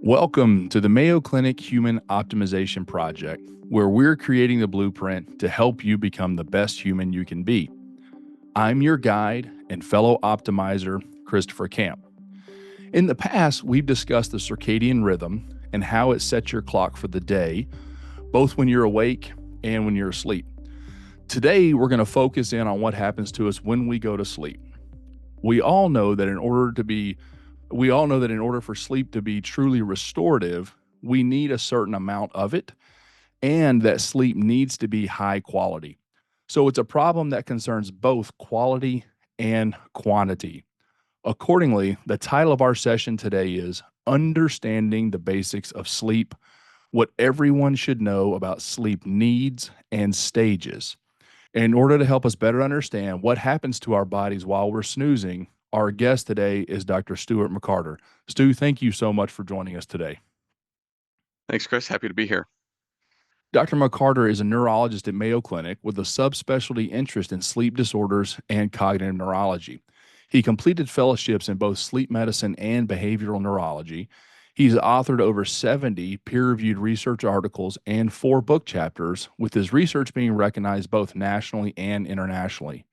Welcome to the Mayo Clinic Human Optimization Project, where we're creating the blueprint to help you become the best human you can be. I'm your guide and fellow optimizer, Christopher Camp. In the past, we've discussed the circadian rhythm and how it sets your clock for the day, both when you're awake and when you're asleep. Today, we're going to focus in on what happens to us when we go to sleep. We all know that in order for sleep to be truly restorative, we need a certain amount of it, and that sleep needs to be high quality. So it's a problem that concerns both quality and quantity. Accordingly, the title of our session today is Understanding the Basics of Sleep, What Everyone Should Know About Sleep Needs and Stages. In order to help us better understand what happens to our bodies while we're snoozing, our guest today is Dr. Stuart McCarter. Stu, thank you so much for joining us today. Thanks, Chris. Happy to be here. Dr. McCarter is a neurologist at Mayo Clinic with a subspecialty interest in sleep disorders and cognitive neurology. He completed fellowships in both sleep medicine and behavioral neurology. He's authored over 70 peer reviewed research articles and 4 book chapters, with his research being recognized both nationally and internationally.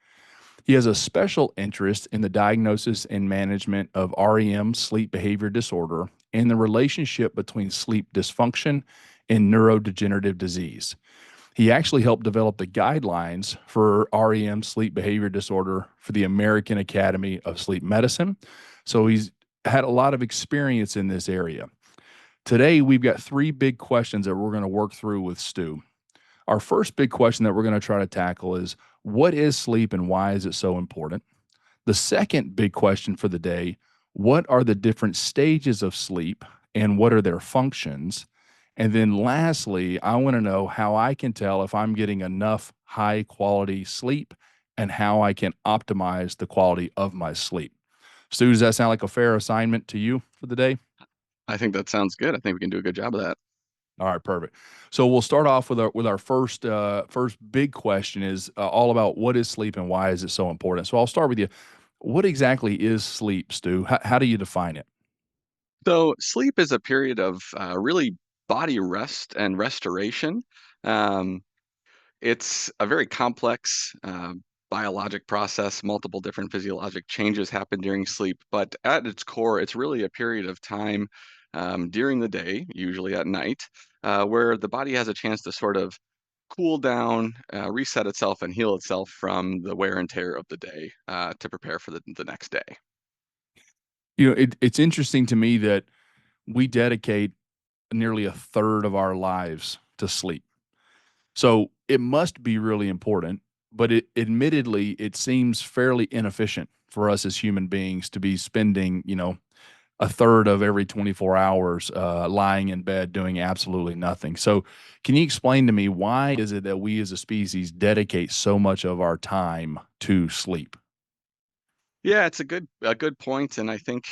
He has a special interest in the diagnosis and management of REM, sleep behavior disorder, and the relationship between sleep dysfunction and neurodegenerative disease. He actually helped develop the guidelines for REM sleep behavior disorder for the American Academy of Sleep Medicine. So he's had a lot of experience in this area. Today, we've got 3 big questions that we're going to work through with Stu. Our first big question that we're going to try to tackle is, what is sleep and why is it so important? The second big question for the day, what are the different stages of sleep and what are their functions? And then lastly, I want to know how I can tell if I'm getting enough high quality sleep and how I can optimize the quality of my sleep. Stu, does that sound like a fair assignment to you for the day? I think that sounds good. I think we can do a good job of that. All right, perfect. So we'll start off with our first big question is all about what is sleep and why is it so important. So I'll start with you. What exactly is sleep, Stu? How do you define it? So, sleep is a period of really body rest and restoration. Um, it's a very complex biologic process. Multiple different physiologic changes happen during sleep, but at its core, it's really a period of time during the day, usually at night, where the body has a chance to sort of cool down, reset itself, and heal itself from the wear and tear of the day to prepare for the next day. It's interesting to me that we dedicate nearly a third of our lives to sleep. So it must be really important, but admittedly, it seems fairly inefficient for us as human beings to be spending, a third of every 24 hours lying in bed doing absolutely nothing. So, can you explain to me why is it that we as a species dedicate so much of our time to sleep? Yeah, it's a good point, and I think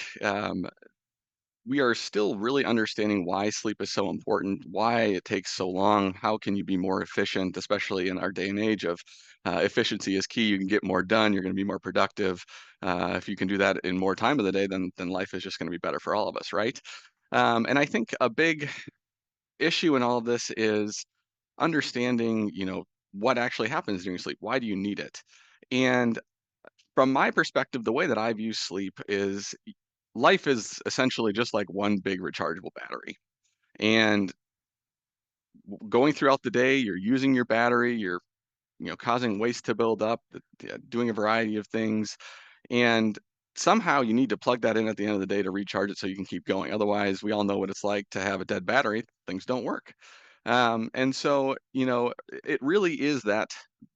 we are still really understanding why sleep is so important, why it takes so long, how can you be more efficient, especially in our day and age of efficiency is key. You can get more done, you're going to be more productive. If you can do that in more time of the day, then life is just going to be better for all of us, right? And I think a big issue in all of this is understanding, what actually happens during sleep. Why do you need it? And from my perspective, the way that I view sleep is life is essentially just like one big rechargeable battery. And going throughout the day, you're using your battery, you're causing waste to build up, doing a variety of things, and somehow you need to plug that in at the end of the day to recharge it so you can keep going. Otherwise, we all know what it's like to have a dead battery; things don't work. And so, it really is that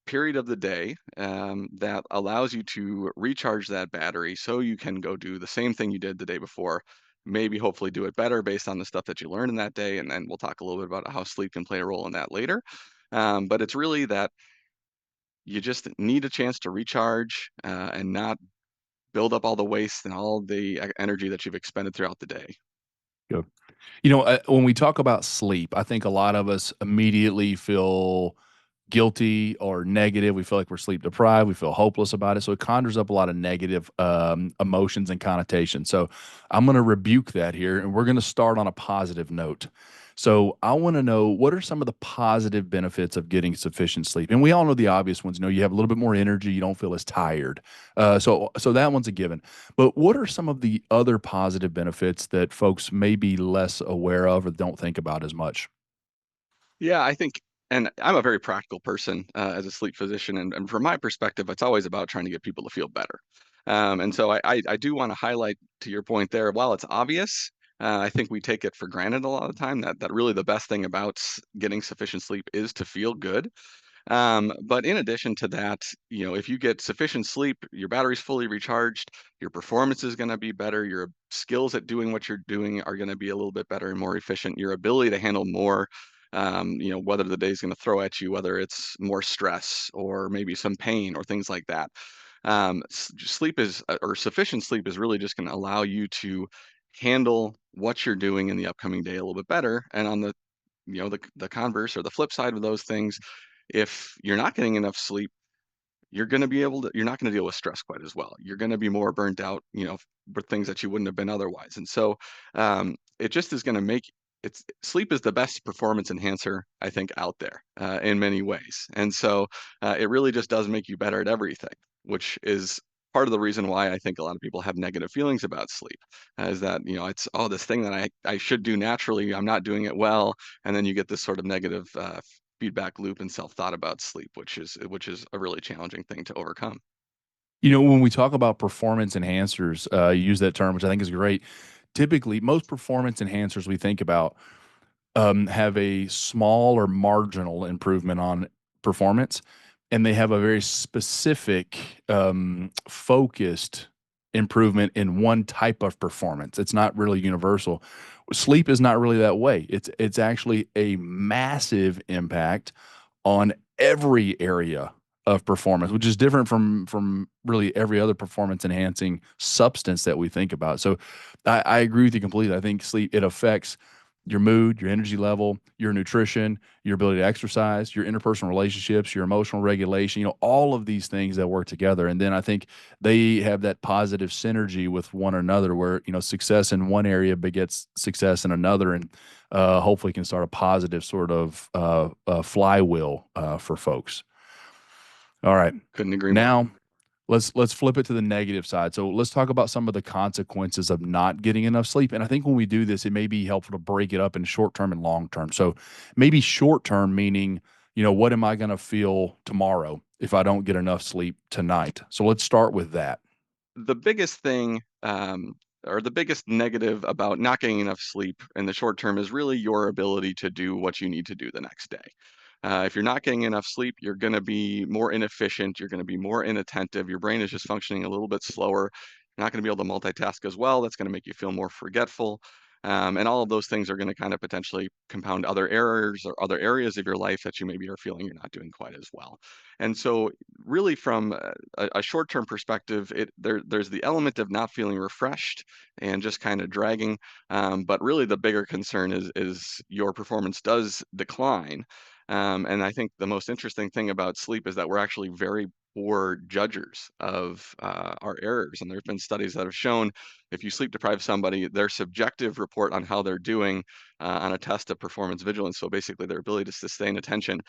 period of the day that allows you to recharge that battery so you can go do the same thing you did the day before, maybe hopefully do it better based on the stuff that you learned in that day. And then we'll talk a little bit about how sleep can play a role in that later. But it's really that you just need a chance to recharge and not build up all the waste and all the energy that you've expended throughout the day. Go. When we talk about sleep, I think a lot of us immediately feel guilty or negative. We feel like we're sleep deprived. We feel hopeless about it. So it conjures up a lot of negative emotions and connotations. So I'm going to rebuke that here, and we're going to start on a positive note. So I want to know, what are some of the positive benefits of getting sufficient sleep? And we all know the obvious ones. You know, you have a little bit more energy. You don't feel as tired. So that one's a given. But what are some of the other positive benefits that folks may be less aware of or don't think about as much? Yeah, I think, and I'm a very practical person as a sleep physician, and from my perspective, it's always about trying to get people to feel better. And so I do want to highlight to your point there. While it's obvious, I think we take it for granted a lot of the time that really the best thing about getting sufficient sleep is to feel good. But in addition to that, if you get sufficient sleep, your battery's fully recharged, your performance is going to be better, your skills at doing what you're doing are going to be a little bit better and more efficient. Your ability to handle more, whether the day's going to throw at you, whether it's more stress or maybe some pain or things like that. Sleep is, or sufficient sleep is really just going to allow you to handle what you're doing in the upcoming day a little bit better. And on the converse or the flip side of those things, if you're not getting enough sleep, you're not going to deal with stress quite as well. You're going to be more burnt out, for things that you wouldn't have been otherwise. And so it just is going to make it's sleep is the best performance enhancer, I think, out there in many ways. And so it really just does make you better at everything, which is part of the reason why I think a lot of people have negative feelings about sleep, is that, it's, oh, this thing that I should do naturally, I'm not doing it well. And then you get this sort of negative feedback loop and self-thought about sleep, which is a really challenging thing to overcome. You know, when we talk about performance enhancers, you use that term, which I think is great. Typically, most performance enhancers we think about have a small or marginal improvement on performance, and they have a very specific, focused improvement in one type of performance. It's not really universal. Sleep is not really that way. It's actually a massive impact on every area of performance, which is different from really every other performance enhancing substance that we think about. So I agree with you completely. I think sleep, it affects your mood, your energy level, your nutrition, your ability to exercise, your interpersonal relationships, your emotional regulation, all of these things that work together. And then I think they have that positive synergy with one another where, success in one area begets success in another. And hopefully can start a positive sort of flywheel for folks. All right. Couldn't agree more. Now let's flip it to the negative side. So let's talk about some of the consequences of not getting enough sleep. And I think when we do this, it may be helpful to break it up in short term and long term. So maybe short term meaning, what am I going to feel tomorrow if I don't get enough sleep tonight? So let's start with that. The biggest thing, or the biggest negative about not getting enough sleep in the short term is really your ability to do what you need to do the next day. If you're not getting enough sleep, you're going to be more inefficient. You're going to be more inattentive. Your brain is just functioning a little bit slower. You're not going to be able to multitask as well. That's going to make you feel more forgetful. And all of those things are going to kind of potentially compound other errors or other areas of your life that you maybe are feeling you're not doing quite as well. And so, really, from a short-term perspective, there's the element of not feeling refreshed and just kind of dragging. But really, the bigger concern is your performance does decline. And I think the most interesting thing about sleep is that we're actually very poor judges of our errors. And there have been studies that have shown if you sleep deprive somebody, their subjective report on how they're doing on a test of performance vigilance, so basically their ability to sustain attention,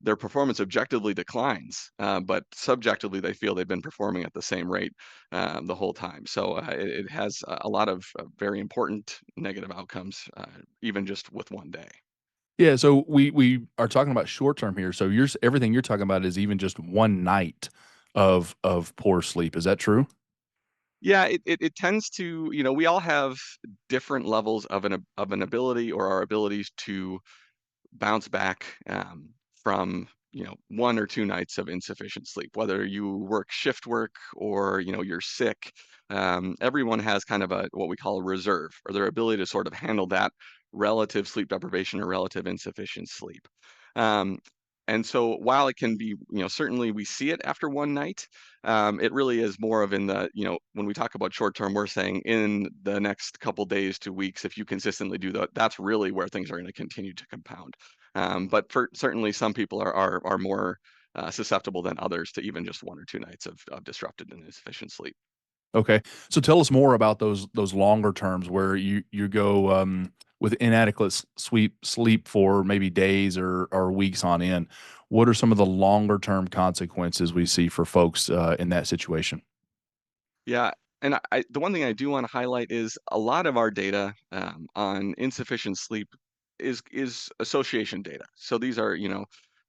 their performance objectively declines, but subjectively they feel they've been performing at the same rate the whole time. So it has a lot of very important negative outcomes, even just with one day. Yeah, so we are talking about short term here. So everything you're talking about is even just one night of poor sleep. Is that true? Yeah, it tends to, we all have different levels of an ability or our abilities to bounce back from, 1 or 2 nights of insufficient sleep, whether you work shift work or, you're sick. Everyone has kind of a what we call a reserve, or their ability to sort of handle that relative sleep deprivation or relative insufficient sleep. Um, and so while it can be, certainly we see it after one night, it really is more of in the, when we talk about short term, we're saying in the next couple days to weeks, if you consistently do that, that's really where things are going to continue to compound. But for certainly some people are more susceptible than others to even just 1 or 2 nights of disrupted and insufficient sleep. Okay. So tell us more about those longer terms where you go with inadequate sleep for maybe days or weeks on end. What are some of the longer term consequences we see for folks in that situation? Yeah, and the one thing I do want to highlight is a lot of our data on insufficient sleep is association data. So these are,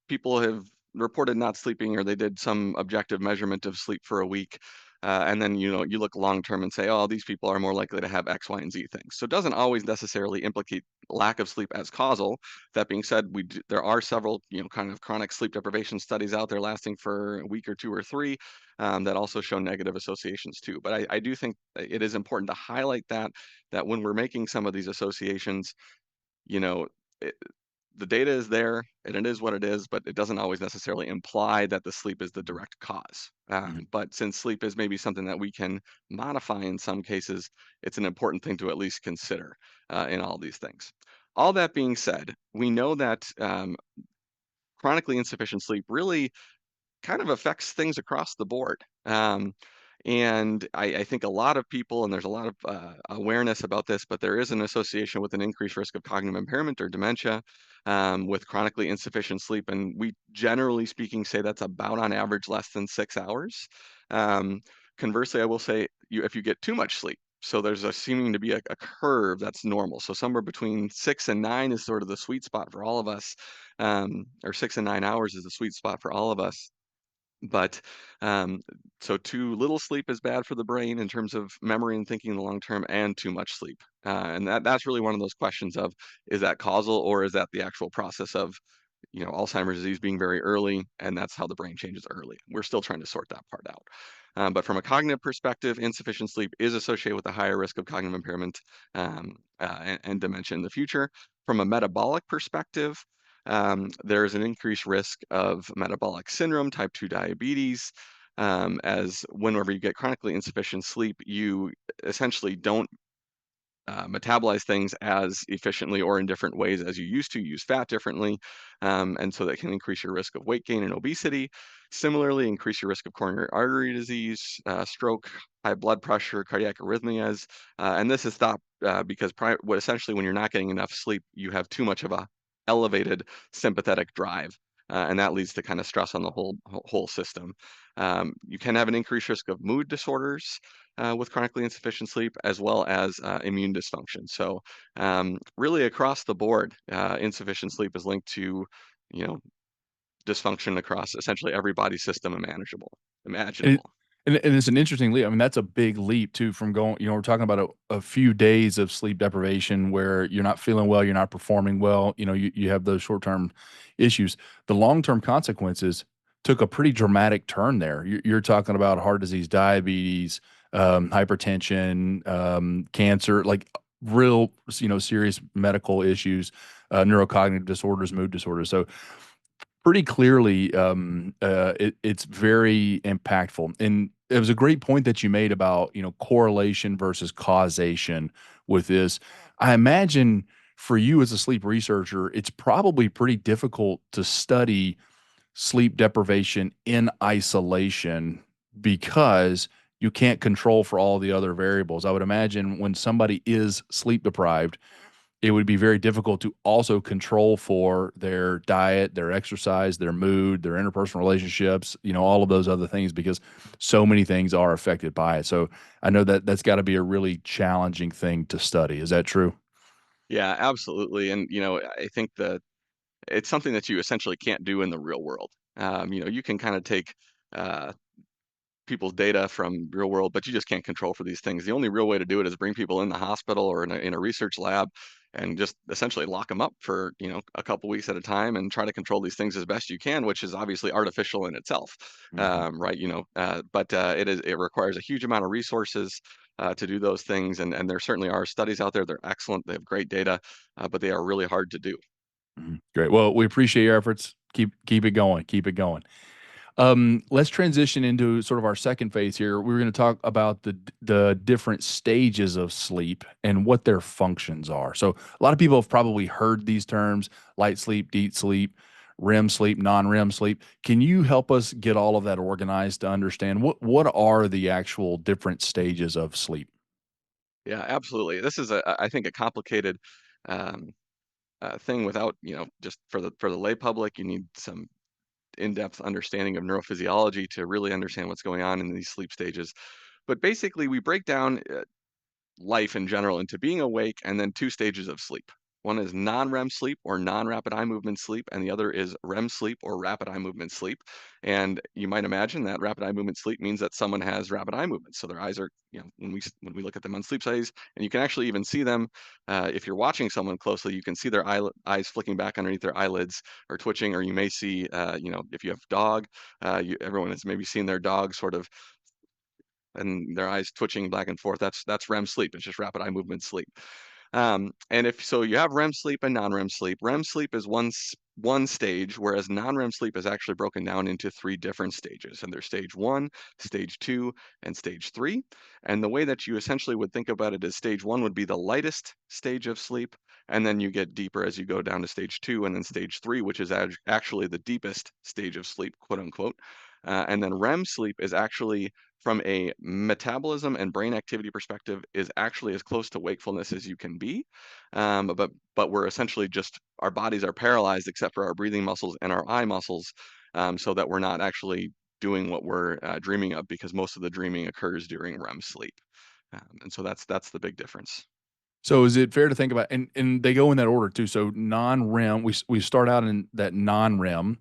people have reported not sleeping or they did some objective measurement of sleep for a week. And then, you look long term and say, oh, these people are more likely to have X, Y, and Z things. So it doesn't always necessarily implicate lack of sleep as causal. That being said, there are several, kind of chronic sleep deprivation studies out there lasting for a week or two or three that also show negative associations too. But I do think it is important to highlight that when we're making some of these associations, you know, it, the data is there and it is what it is, but it doesn't always necessarily imply that the sleep is the direct cause. Mhm. But since sleep is maybe something that we can modify in some cases, it's an important thing to at least consider in all these things. All that being said, we know that chronically insufficient sleep really kind of affects things across the board. And I think a lot of people, and there's a lot of awareness about this, but there is an association with an increased risk of cognitive impairment or dementia with chronically insufficient sleep. And we, generally speaking, say that's about on average less than 6 hours. Um, Conversely, I will say if you get too much sleep, so there's seeming to be a curve that's normal. So somewhere between 6 and 9 is sort of the sweet spot for all of us, or 6 and 9 hours is the sweet spot for all of us. But um, so too little sleep is bad for the brain in terms of memory and thinking in the long term, and too much sleep. And that's really one of those questions of, is that causal or is that the actual process of, Alzheimer's disease being very early, and that's how the brain changes early. We're still trying to sort that part out. But from a cognitive perspective, insufficient sleep is associated with a higher risk of cognitive impairment and dementia in the future. From a metabolic perspective, there's an increased risk of metabolic syndrome, type 2 diabetes, as whenever you get chronically insufficient sleep, you essentially don't metabolize things as efficiently or in different ways as you used to, use fat differently. And so that can increase your risk of weight gain and obesity. Similarly, increase your risk of coronary artery disease, stroke, high blood pressure, cardiac arrhythmias. And this is thought because essentially when you're not getting enough sleep, you have too much of a elevated sympathetic drive. And that leads to kind of stress on the whole system. You can have an increased risk of mood disorders, with chronically insufficient sleep, as well as immune dysfunction. So really across the board, insufficient sleep is linked to, you know, dysfunction across essentially every body system And it imaginable. and it's an interesting leap. I mean, that's a big leap too from going, we're talking about a few days of sleep deprivation where you're not feeling well, you're not performing well, you have those short-term issues. The long-term consequences took a pretty dramatic turn there. You're talking about heart disease, diabetes, hypertension, cancer, like real, serious medical issues, neurocognitive disorders, mood disorders. So pretty clearly, it's very impactful. And it was a great point that you made about, correlation versus causation with this. I imagine for you as a sleep researcher, it's probably pretty difficult to study sleep deprivation in isolation because you can't control for all the other variables. I would imagine when somebody is sleep deprived, it would be very difficult to also control for their diet, their exercise, their mood, their interpersonal relationships, all of those other things because so many things are affected by it. So I know that that's got to be a really challenging thing to study. Is that true? Yeah, absolutely. And I think that it's something that you essentially can't do in the real world. You can kind of take uh, people's data from real world, but you just can't control for these things. The only real way to do it is bring people in the hospital or in a research lab and just essentially lock them up for, a couple weeks at a time and try to control these things as best you can, which is obviously artificial in itself. Hmm. Right. But it requires a huge amount of resources to do those things. And there certainly are studies out there. They're excellent. They have great data, but they are really hard to do. Hmm. Great. Well, we appreciate your efforts. Keep it going. Keep it going. Let's transition into sort of our second phase here. We're going to talk about the different stages of sleep and what their functions are. So a lot of people have probably heard these terms: light sleep, deep sleep, REM sleep, non-REM sleep. Can you help us get all of that organized to understand what are the actual different stages of sleep? Yeah, absolutely. This is I think a complicated um, thing without, just for the lay public, you need some in-depth understanding of neurophysiology to really understand what's going on in these sleep stages. But basically, we break down life in general into being awake and then two stages of sleep. One is non-REM sleep or non-rapid eye movement sleep, and the other is REM sleep or rapid eye movement sleep. And you might imagine that rapid eye movement sleep means that someone has rapid eye movements. So their eyes are, when we look at them on sleep studies, and you can actually even see them if you're watching someone closely, you can see their eyes flicking back underneath their eyelids or twitching, or you may see, if you have dog, everyone has maybe seen their dog sort of and their eyes twitching back and forth. That's REM sleep. It's just rapid eye movement sleep. And if so, you have REM sleep and non-REM sleep. REM sleep is one stage, whereas non-REM sleep is actually broken down into three different stages. And there's stage one, stage two, and stage three. And the way that you essentially would think about it is stage one would be the lightest stage of sleep, and then you get deeper as you go down to stage two, and then stage three, which is actually the deepest stage of sleep, quote unquote. And then REM sleep is actually, from a metabolism and brain activity perspective, is actually as close to wakefulness as you can be. But we're essentially just, our bodies are paralyzed except for our breathing muscles and our eye muscles, so that we're not actually doing what we're dreaming of, because most of the dreaming occurs during REM sleep. And so that's the big difference. So is it fair to think about, and they go in that order too? So non-REM, we start out in that non-REM,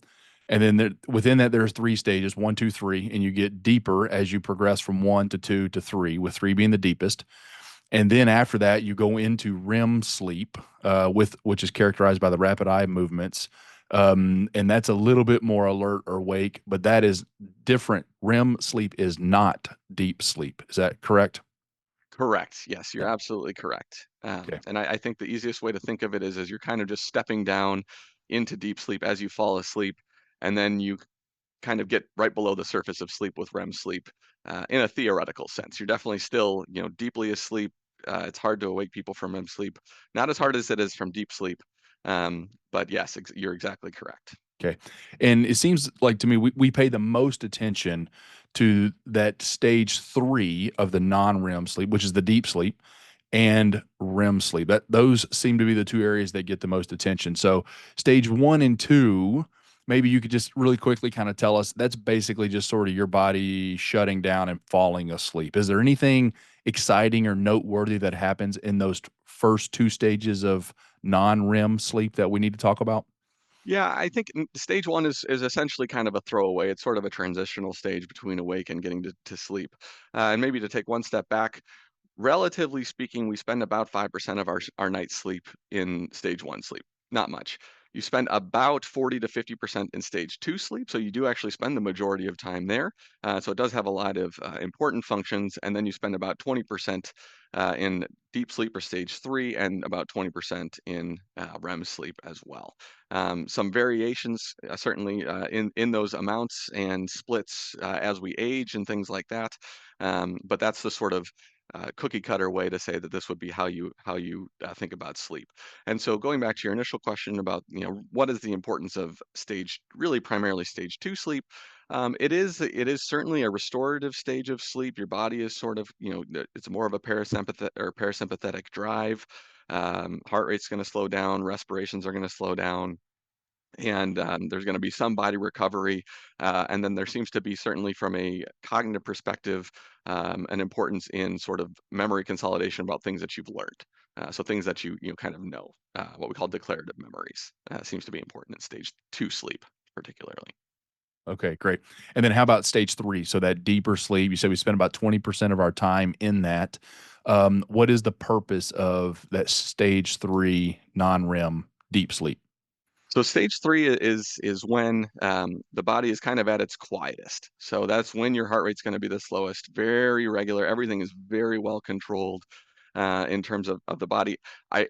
and then within that there's three stages: one, two, three, and you get deeper as you progress from one to two to three, with three being the deepest. And then after that, you go into REM sleep, with which is characterized by the rapid eye movements, and that's a little bit more alert or wake, but that is different. REM sleep is not deep sleep. Is that correct? Correct. Yes, you're Yeah. absolutely correct. Okay. And I think the easiest way to think of it is as you're kind of just stepping down into deep sleep as you fall asleep, and then you kind of get right below the surface of sleep with REM sleep, in a theoretical sense. You're definitely still, deeply asleep. It's hard to awake people from REM sleep, not as hard as it is from deep sleep. But yes, you're exactly correct. Okay. And it seems like to me we pay the most attention to that stage three of the non-REM sleep, which is the deep sleep, and REM sleep. That those seem to be the two areas that get the most attention. So stage one and two, maybe you could just really quickly kind of tell us that's basically just sort of your body shutting down and falling asleep. Is there anything exciting or noteworthy that happens in those first two stages of non-REM sleep that we need to talk about? Yeah, I think stage one is essentially kind of a throwaway. It's sort of a transitional stage between awake and getting to sleep. And maybe to take one step back, relatively speaking, we spend about 5% of our night's sleep in stage one sleep, not much. You spend about 40 to 50% in stage two sleep, so you do actually spend the majority of time there. So it does have a lot of important functions, and then you spend about 20% in deep sleep or stage three, and about 20% in REM sleep as well. Some variations, certainly, in those amounts and splits as we age and things like that. But that's the sort of cookie cutter way to say that this would be how you think about sleep. And so going back to your initial question about, what is the importance of really primarily stage two sleep. It is certainly a restorative stage of sleep. Your body is sort of, it's more of a parasympathetic drive. Heart rate's going to slow down, respirations are going to slow down, and there's going to be some body recovery. And then there seems to be, certainly from a cognitive perspective, an importance in sort of memory consolidation about things that you've learned. So things that you kind of know, what we call declarative memories, seems to be important in stage two sleep, particularly. Okay, great. And then how about stage three? So that deeper sleep, you said we spend about 20% of our time in that. What is the purpose of that stage three non-REM deep sleep? So stage three is when the body is kind of at its quietest. So that's when your heart rate's going to be the slowest, very regular. Everything is very well controlled in terms of the body. I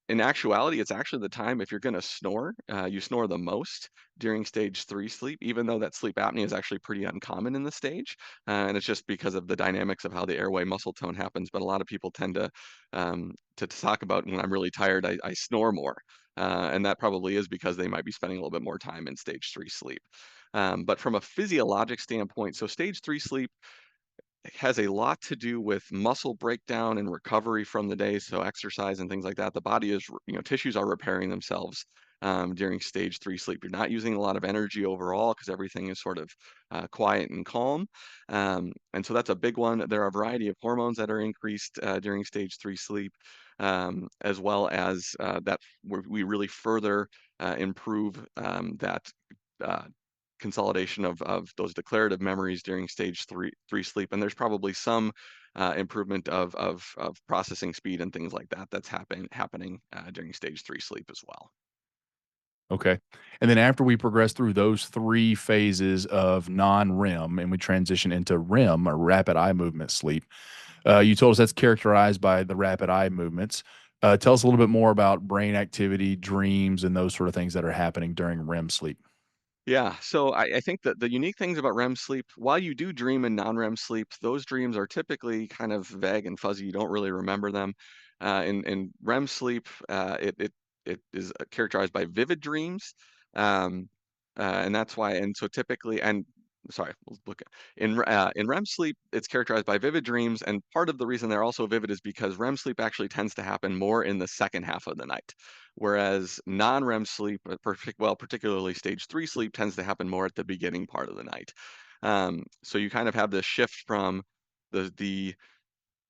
In actuality, it's actually the time if you're going to snore, you snore the most during stage 3 sleep, even though that sleep apnea is actually pretty uncommon in the stage. And it's just because of the dynamics of how the airway muscle tone happens. But a lot of people tend to talk about when I'm really tired, I snore more. And that probably is because they might be spending a little bit more time in stage 3 sleep. But from a physiologic standpoint, so stage 3 sleep has a lot to do with muscle breakdown and recovery from the day. So exercise and things like that. The body is, tissues are repairing themselves during stage 3 sleep. You're not using a lot of energy overall because everything is sort of quiet and calm. And so that's a big one. There are a variety of hormones that are increased during stage 3 sleep, as well as that we really further improve that uh, consolidation of those declarative memories during stage three sleep. And there's probably some improvement of processing speed and things like that that's happening during stage 3 sleep as well. Okay. And then after we progress through those 3 phases of non-REM and we transition into REM or rapid eye movement sleep, you told us that's characterized by the rapid eye movements. Tell us a little bit more about brain activity, dreams, and those sort of things that are happening during REM sleep. Yeah, so I think that the unique things about REM sleep, while you do dream in non-REM sleep, those dreams are typically kind of vague and fuzzy. You don't really remember them. In REM sleep, it is characterized by vivid dreams, um, and that's why. And so typically, and sorry, we'll look at in REM sleep, it's characterized by vivid dreams, and part of the reason they're also vivid is because REM sleep actually tends to happen more in the second half of the night. Whereas non-REM sleep, particularly stage 3 sleep, tends to happen more at the beginning part of the night. So you kind of have this shift from the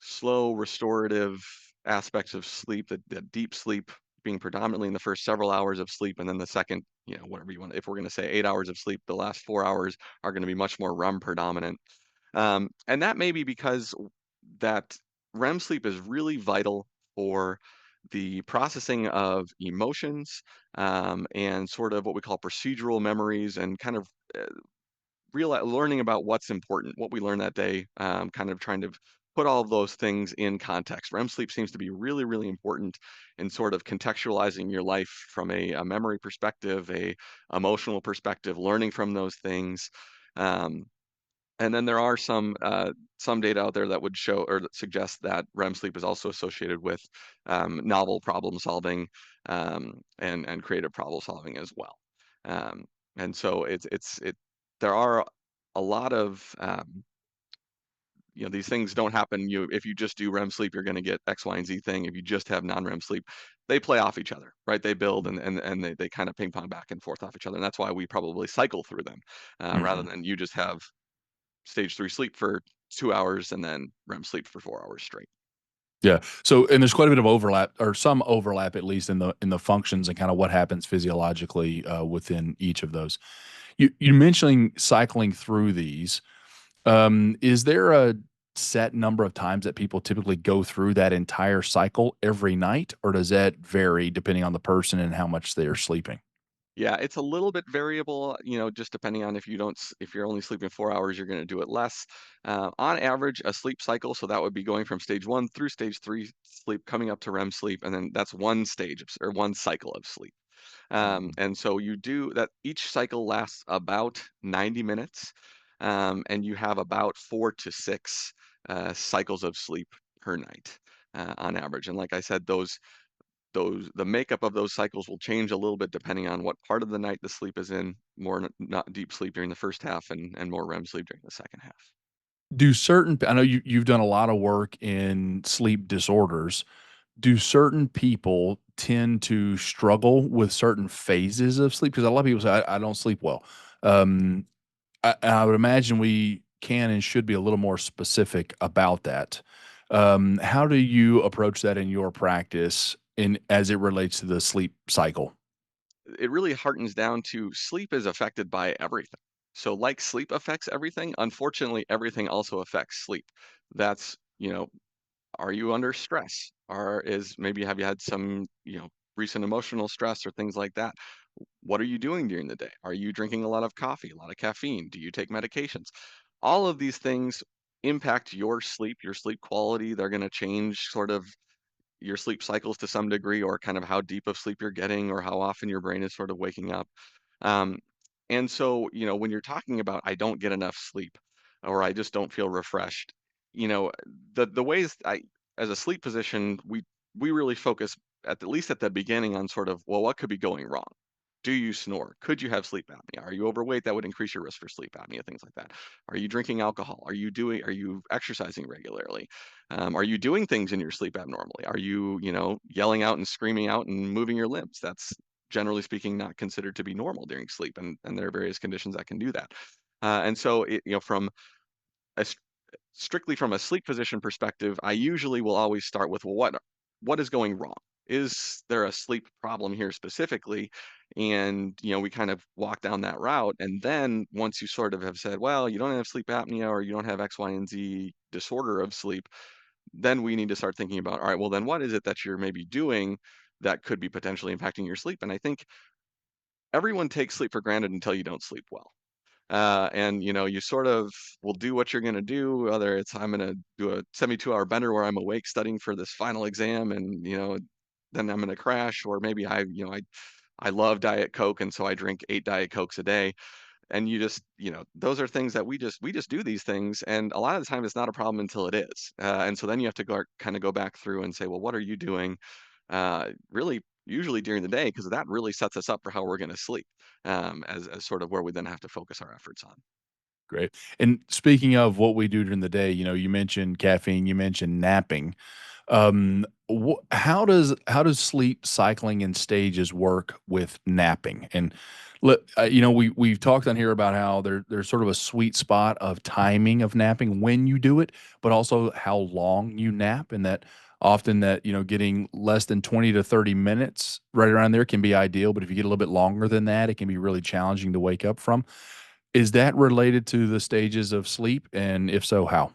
slow restorative aspects of sleep, the deep sleep being predominantly in the first several hours of sleep, and then the second, whatever you want. If we're going to say 8 hours of sleep, the last 4 hours are going to be much more REM predominant. And that may be because that REM sleep is really vital for the processing of emotions, and sort of what we call procedural memories and kind of learning about what's important, what we learned that day, kind of trying to put all of those things in context. REM sleep seems to be really, really important in sort of contextualizing your life from a memory perspective, a emotional perspective, learning from those things. Um, and then there are some data out there that would show or that suggest that REM sleep is also associated with novel problem solving, and creative problem solving as well. Um, and so there are a lot of these things don't happen. If you just do REM sleep, you're going to get X, Y, and Z thing. If you just have non-REM sleep, they play off each other, right? They build and they kind of ping pong back and forth off each other. And that's why we probably cycle through them, rather Mhm. than you just have stage 3 sleep for 2 hours and then REM sleep for 4 hours straight. Yeah. So, and there's quite a bit of overlap, or some overlap, at least in the functions and kind of what happens physiologically within each of those. You mentioning cycling through these. Is there a set number of times that people typically go through that entire cycle every night, or does that vary depending on the person and how much they are sleeping? Yeah, it's a little bit variable, just depending on if you're only sleeping 4 hours, you're gonna do it less. On average, a sleep cycle, so that would be going from stage 1 through stage 3 sleep, coming up to REM sleep, and then that's one stage or one cycle of sleep. Mhm. And so you do that each cycle lasts about 90 minutes, and you have about 4 to 6 cycles of sleep per night, on average. And like I said, the makeup of those cycles will change a little bit depending on what part of the night the sleep is in, more not deep sleep during the first half and more REM sleep during the second half. Do certain, I know you've done a lot of work in sleep disorders. Do certain people tend to struggle with certain phases of sleep? Because a lot of people say, I don't sleep well. Um, I would imagine we can and should be a little more specific about that. How do you approach that in your practice in as it relates to the sleep cycle? It really harkens down to sleep is affected by everything. So like sleep affects everything, unfortunately everything also affects sleep. That's, are you under stress? Maybe have you had some, recent emotional stress or things like that? What are you doing during the day? Are you drinking a lot of coffee, a lot of caffeine? Do you take medications? All of these things impact your sleep quality. They're going to change sort of your sleep cycles to some degree, or kind of how deep of sleep you're getting, or how often your brain is sort of waking up. Um, and so, when you're talking about I don't get enough sleep or I just don't feel refreshed, you know, the ways as a sleep physician, we really focus at least at the beginning on sort of, well, what could be going wrong? Do you snore? Could you have sleep apnea? Are you overweight? That would increase your risk for sleep apnea, things like that. Are you drinking alcohol? Are you exercising regularly? Are you doing things in your sleep abnormally? Are you, yelling out and screaming out and moving your limbs? That's generally speaking not considered to be normal during sleep, and there are various conditions that can do that. And so, from a strictly from a sleep physician perspective, I usually will always start with, well, what is going wrong? Is there a sleep problem here specifically? And we kind of walk down that route. And then once you sort of have said, well, you don't have sleep apnea or you don't have X, Y, and Z disorder of sleep, then we need to start thinking about, all right, well, then what is it that you're maybe doing that could be potentially impacting your sleep? And I think everyone takes sleep for granted until you don't sleep well. And you sort of will do what you're going to do, whether it's I'm going to do a 72-hour bender where I'm awake studying for this final exam, and then I'm going to crash, or maybe I love Diet Coke, and so I drink 8 Diet Cokes a day. And you just, those are things that we just do these things, and a lot of the time it's not a problem until it is. And so then you have to kind of go back through and say, well, what are you doing? Really, usually during the day, because that really sets us up for how we're going to sleep, as sort of where we then have to focus our efforts on. Great. And speaking of what we do during the day, you mentioned caffeine, you mentioned napping. How does sleep cycling in stages work with napping? And we've talked on here about how there's sort of a sweet spot of timing of napping when you do it, but also how long you nap, and that often that getting less than 20 to 30 minutes right around there can be ideal, but if you get a little bit longer than that, it can be really challenging to wake up from. Is that related to the stages of sleep? And if so, how?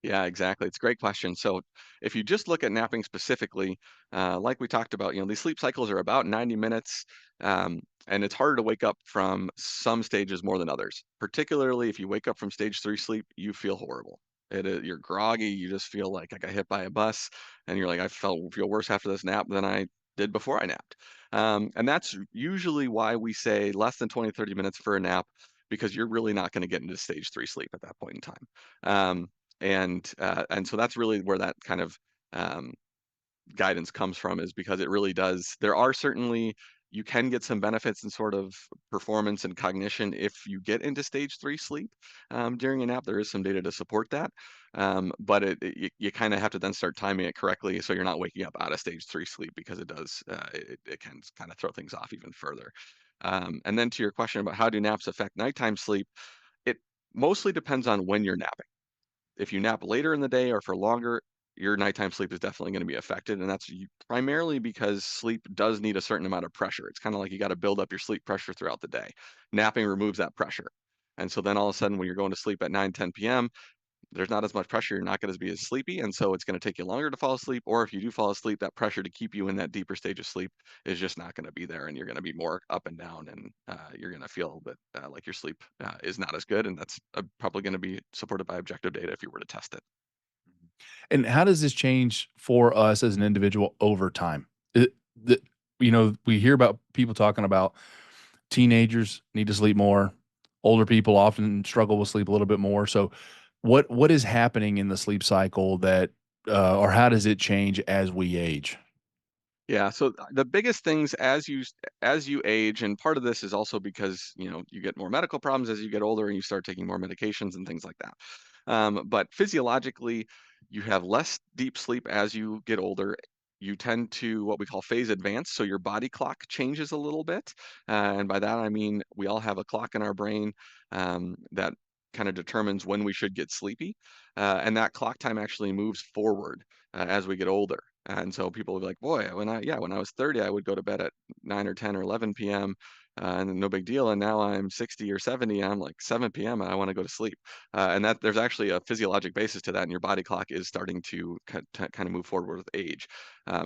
Yeah, exactly. It's a great question. So if you just look at napping specifically, like we talked about, these sleep cycles are about 90 minutes, and it's harder to wake up from some stages more than others. Particularly if you wake up from stage 3 sleep, you feel horrible. You're groggy. You just feel like I got hit by a bus, and you're like, feel worse after this nap than I did before I napped. And that's usually why we say less than 20, 30 minutes for a nap, because you're really not going to get into stage 3 sleep at that point in time. And so that's really where that kind of um, guidance comes from, is because it really does. There are certainly, you can get some benefits in sort of performance and cognition if you get into stage 3 sleep during a nap. There is some data to support that, but you kind of have to then start timing it correctly so you're not waking up out of stage 3 sleep, because it can kind of throw things off even further. And then to your question about how do naps affect nighttime sleep, it mostly depends on when you're napping. If you nap later in the day or for longer, your nighttime sleep is definitely going to be affected. And that's primarily because sleep does need a certain amount of pressure. It's kind of like you got to build up your sleep pressure throughout the day. Napping removes that pressure. And so then all of a sudden, when you're going to sleep at 9, 10 p.m., there's not as much pressure. You're not going to be as sleepy. And so it's going to take you longer to fall asleep. Or if you do fall asleep, that pressure to keep you in that deeper stage of sleep is just not going to be there. And you're going to be more up and down. And you're going to feel that like your sleep is not as good. And that's probably going to be supported by objective data if you were to test it. And how does this change for us as an individual over time? The, we hear about people talking about teenagers need to sleep more. Older people often struggle with sleep a little bit more. So, what is happening in the sleep cycle that, or how does it change as we age? Yeah, so the biggest things as you age, and part of this is also because you get more medical problems as you get older and you start taking more medications and things like that. But physiologically, you have less deep sleep as you get older. You tend to what we call phase advance, so your body clock changes a little bit, and by that I mean we all have a clock in our brain that kind of determines when we should get sleepy, and that clock time actually moves forward as we get older. And so people will be like, boy, when I was 30, I would go to bed at 9 or 10 or 11 p.m. And no big deal. And now I'm 60 or 70, and I'm like 7 p.m. and I want to go to sleep. And that there's actually a physiologic basis to that, and your body clock is starting to kind of move forward with age.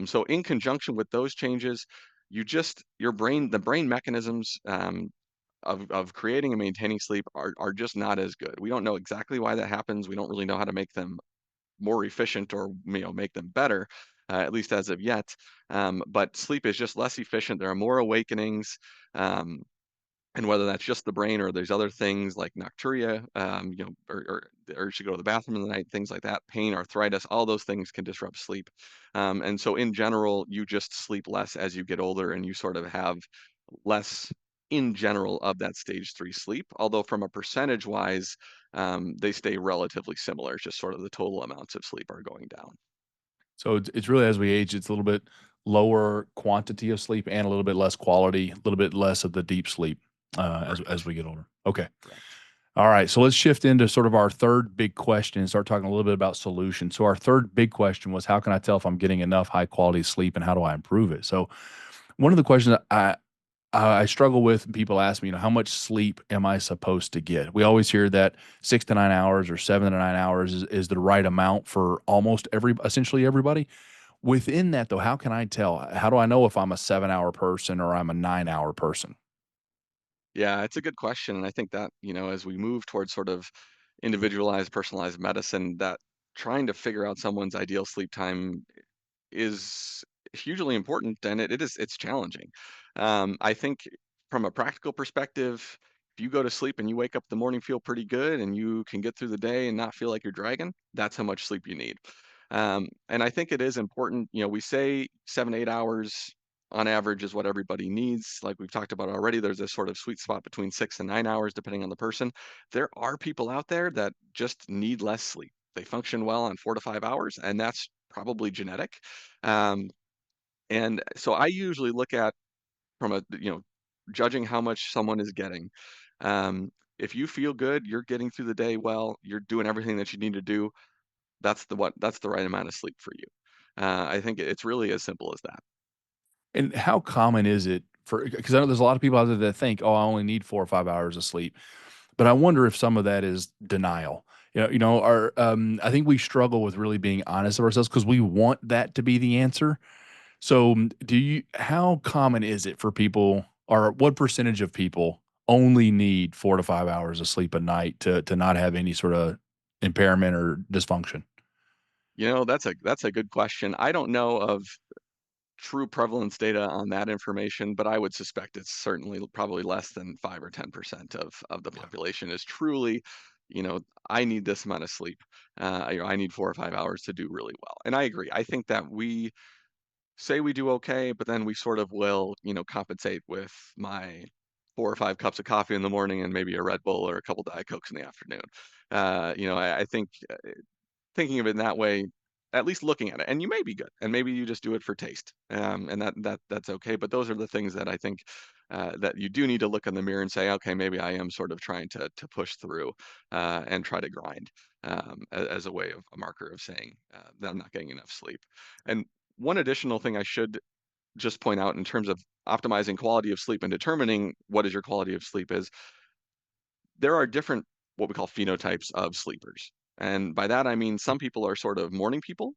So in conjunction with those changes, the brain mechanisms of creating and maintaining sleep are just not as good. We don't know exactly why that happens. We don't really know how to make them more efficient or make them better. at least as of yet. But sleep is just less efficient. There are more awakenings. Um, and whether that's just the brain or there's other things like nocturia, or the urge to go to the bathroom in the night, things like that, pain, arthritis, all those things can disrupt sleep. And so in general, you just sleep less as you get older and you sort of have less in general of that stage 3 sleep. Although from a percentage wise, they stay relatively similar. It's just sort of the total amounts of sleep are going down. So it's really as we age, it's a little bit lower quantity of sleep and a little bit less quality, a little bit less of the deep sleep as Correct. we get older. Okay. Correct. All right. So let's shift into sort of our third big question and start talking a little bit about solutions. So our third big question was, how can I tell if I'm getting enough high quality sleep and how do I improve it? So one of the questions I struggle with, and people ask me, how much sleep am I supposed to get? We always hear that 6 to 9 hours or 7 to 9 hours is the right amount for almost essentially everybody. Within that, though, how can I tell? How do I know if I'm a 7 hour person or I'm a 9 hour person? Yeah, it's a good question. And I think that, as we move towards sort of individualized, personalized medicine, that trying to figure out someone's ideal sleep time is hugely important, and it's challenging. I think from a practical perspective, if you go to sleep and you wake up in the morning feel pretty good and you can get through the day and not feel like you're dragging, that's how much sleep you need. And I think it is important. We say 7 to 8 hours on average is what everybody needs. Like we've talked about already, there's a sort of sweet spot between 6 and 9 hours, depending on the person. There are people out there that just need less sleep. They function well on 4 to 5 hours, and that's probably genetic. Um, and so I usually look at from judging how much someone is getting. Um, if you feel good, you're getting through the day well, you're doing everything that you need to do, that's the right amount of sleep for you. I think it's really as simple as that. And how common is it for, because I know there's a lot of people out there that think, oh, I only need 4 or 5 hours of sleep. But I wonder if some of that is denial. I think we struggle with really being honest with ourselves because we want that to be the answer. So, how common is it for people, or what percentage of people only need 4 to 5 hours of sleep a night to not have any sort of impairment or dysfunction? That's a good question. I don't know of true prevalence data on that information, but I would suspect it's certainly probably less than 5 or 10% of the Yeah. population is truly, you know, I need this amount of sleep. I need 4 or 5 hours to do really well. And I agree. I think that we say we do okay, but then we sort of will, compensate with my 4 or 5 cups of coffee in the morning and maybe a Red Bull or a couple Diet Cokes in the afternoon. I think thinking of it in that way, at least looking at it, and you may be good, and maybe you just do it for taste, and that's okay. But those are the things that I think that you do need to look in the mirror and say, okay, maybe I am sort of trying to push through and try to grind as a way of a marker of saying that I'm not getting enough sleep. And one additional thing I should just point out in terms of optimizing quality of sleep and determining what is your quality of sleep is there are different what we call phenotypes of sleepers. And by that I mean some people are sort of morning people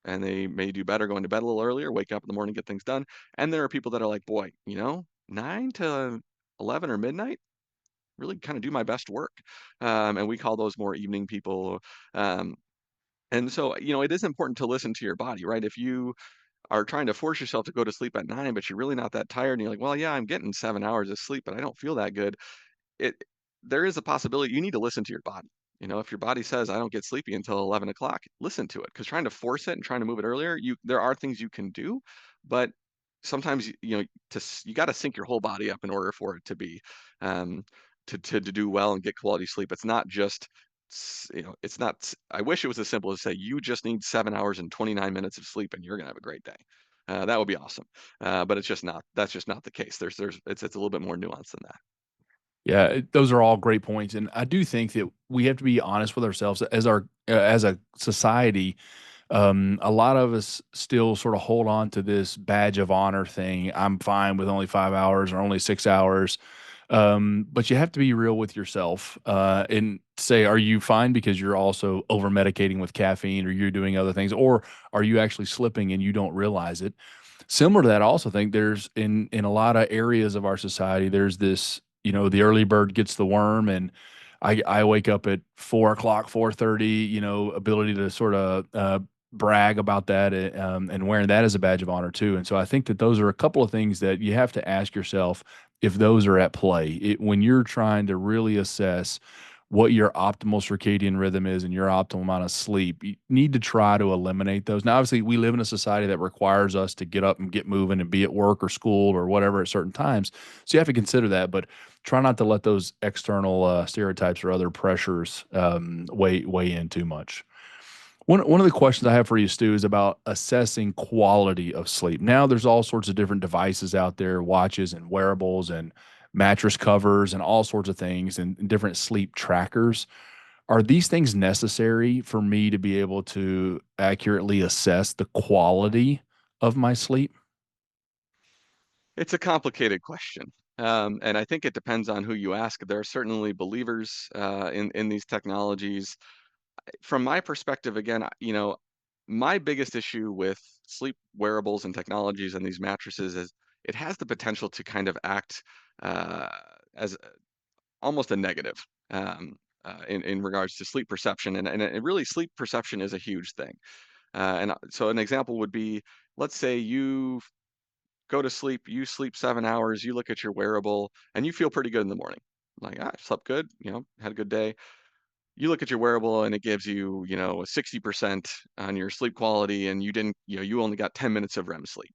and they may do better going to bed a little earlier, wake up in the morning, get things done. And there are people that are like, boy, 9 to 11 or midnight, really kind of do my best work. And we call those more evening people. Um, and so, it is important to listen to your body, right? If you are trying to force yourself to go to sleep at 9, but you're really not that tired, and you're like, well, yeah, I'm getting 7 hours of sleep, but I don't feel that good. It there is a possibility you need to listen to your body. If your body says I don't get sleepy until 11 o'clock, listen to it because trying to force it and trying to move it earlier, there are things you can do, but sometimes you got to sync your whole body up in order for it to be um, to do well and get quality sleep. It's not just it's not. I wish it was as simple as say you just need 7 hours and 29 minutes of sleep and you're gonna have a great day. That would be awesome, but it's just not. That's just not the case. It's a little bit more nuanced than that. Yeah, those are all great points, and I do think that we have to be honest with ourselves as a society. A lot of us still sort of hold on to this badge of honor thing. I'm fine with only 5 hours or only 6 hours. But you have to be real with yourself and say, are you fine because you're also over medicating with caffeine or you're doing other things, or are you actually slipping and you don't realize it? Similar to that, I also think there's in a lot of areas of our society, there's this, the early bird gets the worm, and I wake up at 4 o'clock, 4:30, ability to sort of brag about that, and wearing that as a badge of honor too. And so I think that those are a couple of things that you have to ask yourself if those are at play when you're trying to really assess what your optimal circadian rhythm is and your optimal amount of sleep. You need to try to eliminate those. Now, obviously, we live in a society that requires us to get up and get moving and be at work or school or whatever at certain times. So you have to consider that, but try not to let those external stereotypes or other pressures weigh in too much. One of the questions I have for you, Stu, is about assessing quality of sleep. Now, there's all sorts of different devices out there, watches and wearables and mattress covers and all sorts of things and different sleep trackers. Are these things necessary for me to be able to accurately assess the quality of my sleep? It's a complicated question. And I think it depends on who you ask. There are certainly believers in these technologies. From my perspective, again, my biggest issue with sleep wearables and technologies and these mattresses is it has the potential to kind of act uh, as almost a negative in regards to sleep perception, and really sleep perception is a huge thing. So an example would be, let's say you go to sleep, you sleep 7 hours, you look at your wearable, and you feel pretty good in the morning. Like, I slept good, had a good day. You look at your wearable and it gives you, a 60% on your sleep quality, and you didn't, you only got 10 minutes of REM sleep.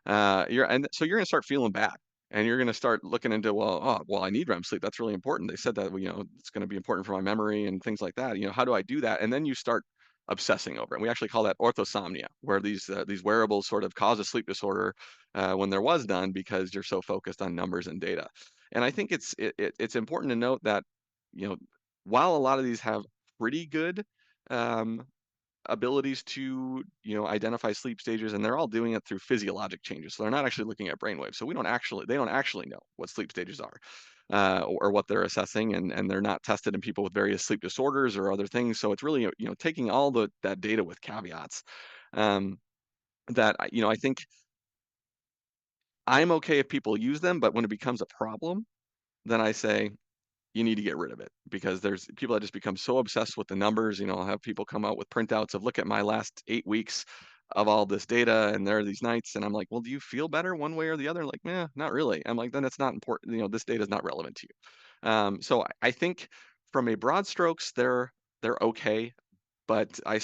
So you're gonna start feeling bad, and you're gonna start looking into, well, oh, well, I need REM sleep. That's really important. They said that, it's gonna be important for my memory and things like that. How do I do that? And then you start obsessing over it. And we actually call that orthosomnia, where these wearables sort of cause a sleep disorder when there was none because you're so focused on numbers and data. And I think it's important to note that, you know, while a lot of these have pretty good um, abilities to, identify sleep stages, and they're all doing it through physiologic changes. So they're not actually looking at brainwaves. So they don't actually know what sleep stages are, or what they're assessing, and they're not tested in people with various sleep disorders or other things. So it's really, taking all that data with caveats. Um, I think I'm okay if people use them, but when it becomes a problem, then I say, you need to get rid of it, because there's people that just become so obsessed with the numbers. I'll have people come out with printouts of, look at my last 8 weeks of all this data, and there are these nights, and I'm like, well, do you feel better one way or the other? Like, not really. I'm like, then it's not important. This data is not relevant to you. So I think from a broad strokes, they're okay, but I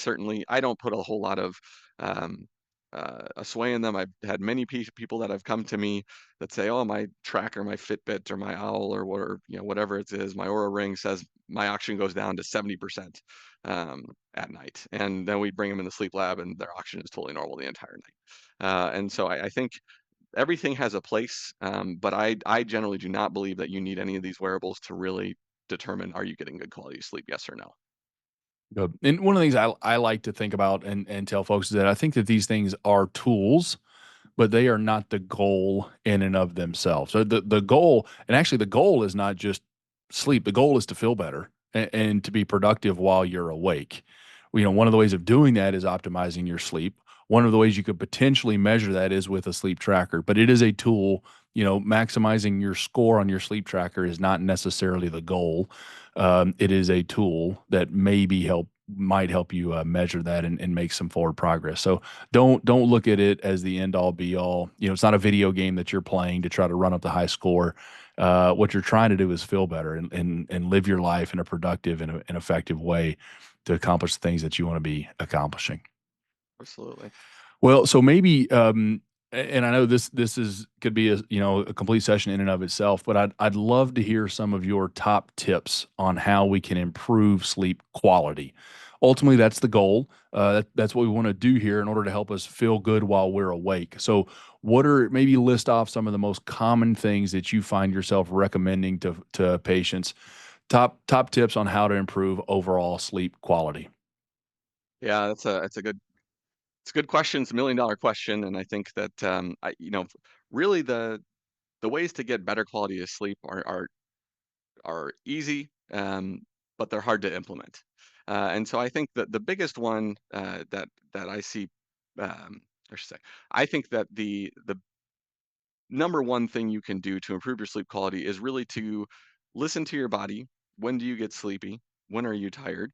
don't put a whole lot of um, a sway in them. I've had many people that have come to me that say, "Oh, my tracker, my Fitbit, or my Owl, or whatever it is, my Aura Ring says my oxygen goes down to 70% at night," and then we bring them in the sleep lab, and their oxygen is totally normal the entire night. And so I think everything has a place, but I generally do not believe that you need any of these wearables to really determine, are you getting good quality sleep, yes or no. Good. And one of the things I like to think about and tell folks is that I think that these things are tools, but they are not the goal in and of themselves. So the goal, and actually the goal is not just sleep. The goal is to feel better and to be productive while you're awake. One of the ways of doing that is optimizing your sleep. One of the ways you could potentially measure that is with a sleep tracker, but it is a tool. Maximizing your score on your sleep tracker is not necessarily the goal. It is a tool that might help you measure that and make some forward progress. So don't look at it as the end all be all. It's not a video game that you're playing to try to run up the high score. What you're trying to do is feel better and live your life in a productive and effective way to accomplish the things that you want to be accomplishing. Absolutely. Well, so maybe, and I know this is could be a complete session in and of itself, but I'd love to hear some of your top tips on how we can improve sleep quality. Ultimately, that's the goal. That's what we want to do here in order to help us feel good while we're awake. So, what are maybe list off some of the most common things that you find yourself recommending to patients? Top tips on how to improve overall sleep quality. Yeah, it's a good question. It's $1 million question, and I think that really the ways to get better quality of sleep are easy, but they're hard to implement. And so I think that the biggest one that I see, I should say, I think that the number one thing you can do to improve your sleep quality is really to listen to your body. When do you get sleepy? When are you tired?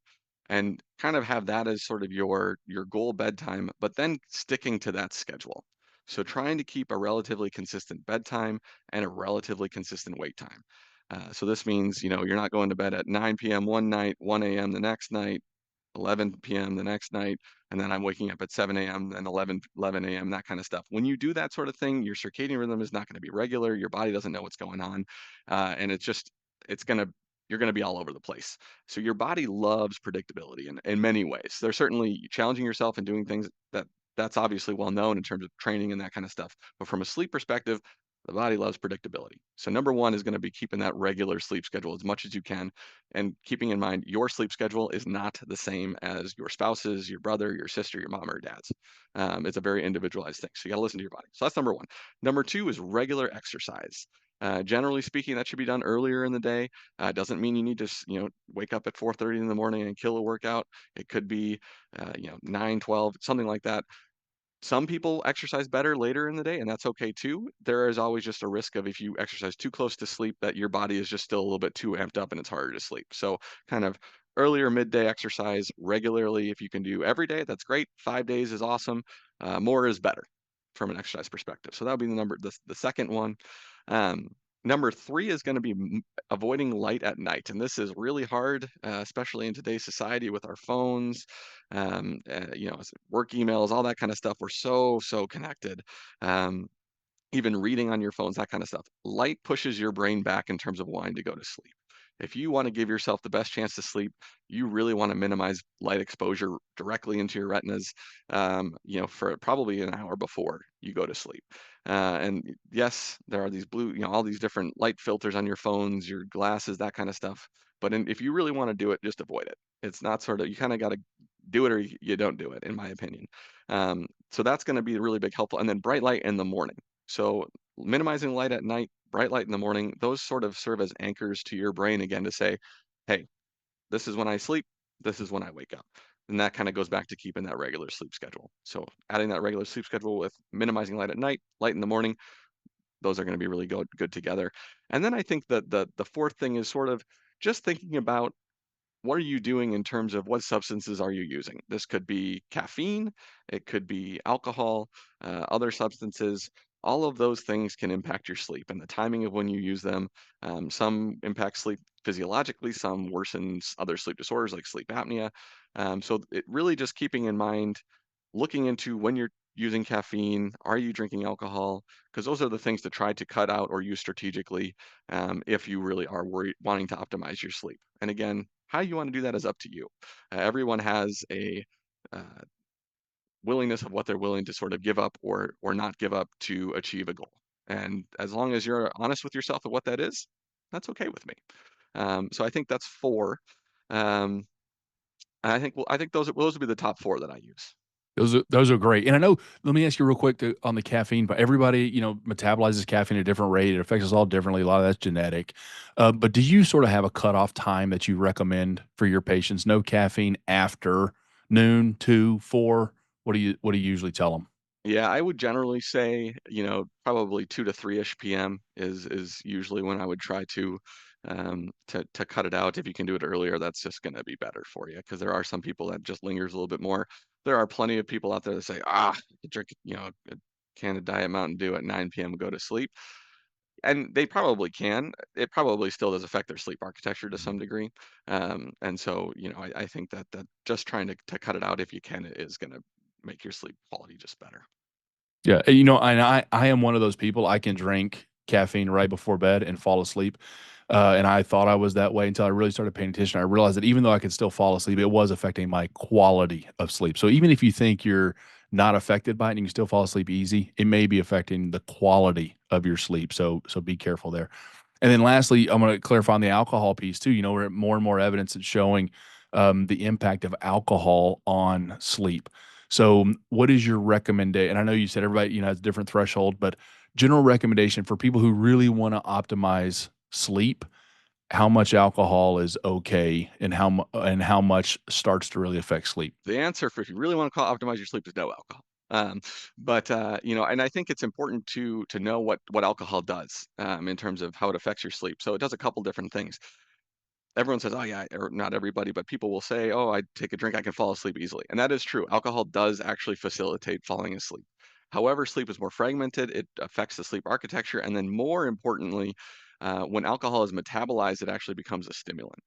and kind of have that as sort of your goal bedtime, but then sticking to that schedule. So trying to keep a relatively consistent bedtime and a relatively consistent wake time. So this means, you're not going to bed at 9 p.m. one night, 1 a.m. the next night, 11 p.m. the next night, and then I'm waking up at 7 a.m. and 11 a.m., that kind of stuff. When you do that sort of thing, your circadian rhythm is not going to be regular. Your body doesn't know what's going on. And it's going to, you're going to be all over the place. So your body loves predictability in many ways. There's certainly challenging yourself and doing things that's obviously well known in terms of training and that kind of stuff. But from a sleep perspective, the body loves predictability. So number one is going to be keeping that regular sleep schedule as much as you can, and keeping in mind your sleep schedule is not the same as your spouse's, your brother, your sister, your mom, or dad's. It's a very individualized thing. So you got to listen to your body. So that's number one. Number two is regular exercise. Generally speaking, that should be done earlier in the day. Doesn't mean you need to, wake up at 4:30 in the morning and kill a workout. It could be, 9, 12, something like that. Some people exercise better later in the day, and that's okay too. There is always just a risk of, if you exercise too close to sleep, that your body is just still a little bit too amped up and it's harder to sleep. So kind of earlier midday exercise regularly. If you can do every day, that's great. 5 days is awesome. More is better from an exercise perspective. So that would be the second one. Um, Number three is going to be avoiding light at night. And this is really hard, especially in today's society with our phones, work emails, all that kind of stuff. We're so connected. Um, Even reading on your phones, that kind of stuff. Light pushes your brain back in terms of wanting to go to sleep. If you want to give yourself the best chance to sleep, you really want to minimize light exposure directly into your retinas, for probably an hour before you go to sleep. And yes, there are these blue, all these different light filters on your phones, your glasses, that kind of stuff. But if you really want to do it, just avoid it. It's not sort of, you kind of got to do it or you don't do it, in my opinion. So that's going to be really big helpful. And then bright light in the morning. So minimizing light at night, bright light in the morning, those sort of serve as anchors to your brain again to say, hey, this is when I sleep, this is when I wake up. And that kind of goes back to keeping that regular sleep schedule. So adding that regular sleep schedule with minimizing light at night, light in the morning, those are going to be really good together. And then I think that the fourth thing is sort of just thinking about, what are you doing in terms of what substances are you using? This could be caffeine, it could be alcohol, other substances. All of those things can impact your sleep and the timing of when you use them. Some impact sleep physiologically, some worsen other sleep disorders like sleep apnea. So it really just keeping in mind, looking into when you're using caffeine, are you drinking alcohol? Because those are the things to try to cut out or use strategically, if you really are wanting to optimize your sleep. And again, how you want to do that is up to you. Everyone has a uh, willingness of what they're willing to sort of give up or not give up to achieve a goal. And as long as you're honest with yourself of what that is, that's okay with me. So I think that's four. Um, and I think those would be the top four that I use. Those are great. And I know, let me ask you real quick on the caffeine, but everybody, metabolizes caffeine at a different rate. It affects us all differently. A lot of that's genetic. But do you sort of have a cutoff time that you recommend for your patients? No caffeine after noon, 2, 4? What do you usually tell them? Yeah, I would generally say, probably 2 to 3-ish PM is usually when I would try to cut it out. If you can do it earlier, that's just gonna be better for you, because there are some people that just lingers a little bit more. There are plenty of people out there that say, you drink, a can of Diet Mountain Dew at 9 PM, go to sleep. And they probably can. It probably still does affect their sleep architecture to some degree. And so, I think that just trying to cut it out if you can is gonna make your sleep quality just better. Yeah, and I am one of those people. I can drink caffeine right before bed and fall asleep. And I thought I was that way until I really started paying attention. I realized that even though I could still fall asleep, it was affecting my quality of sleep. So even if you think you're not affected by it and you can still fall asleep easy, it may be affecting the quality of your sleep. So be careful there. And then lastly, I'm going to clarify on the alcohol piece too. We're more and more evidence that's showing the impact of alcohol on sleep. So, what is your recommendation? And I know you said everybody, has a different threshold, but general recommendation for people who really want to optimize sleep, how much alcohol is okay, and how much starts to really affect sleep? The answer for, if you really want to optimize your sleep, is no alcohol. Um, but and I think it's important to know what alcohol does, in terms of how it affects your sleep. So it does a couple different things. everyone says, "Oh yeah," or not everybody, but people will say, "Oh, I take a drink, I can fall asleep easily." And that is true. Alcohol does actually facilitate falling asleep. However, sleep is more fragmented. It affects the sleep architecture, and then more importantly, when alcohol is metabolized, it actually becomes a stimulant.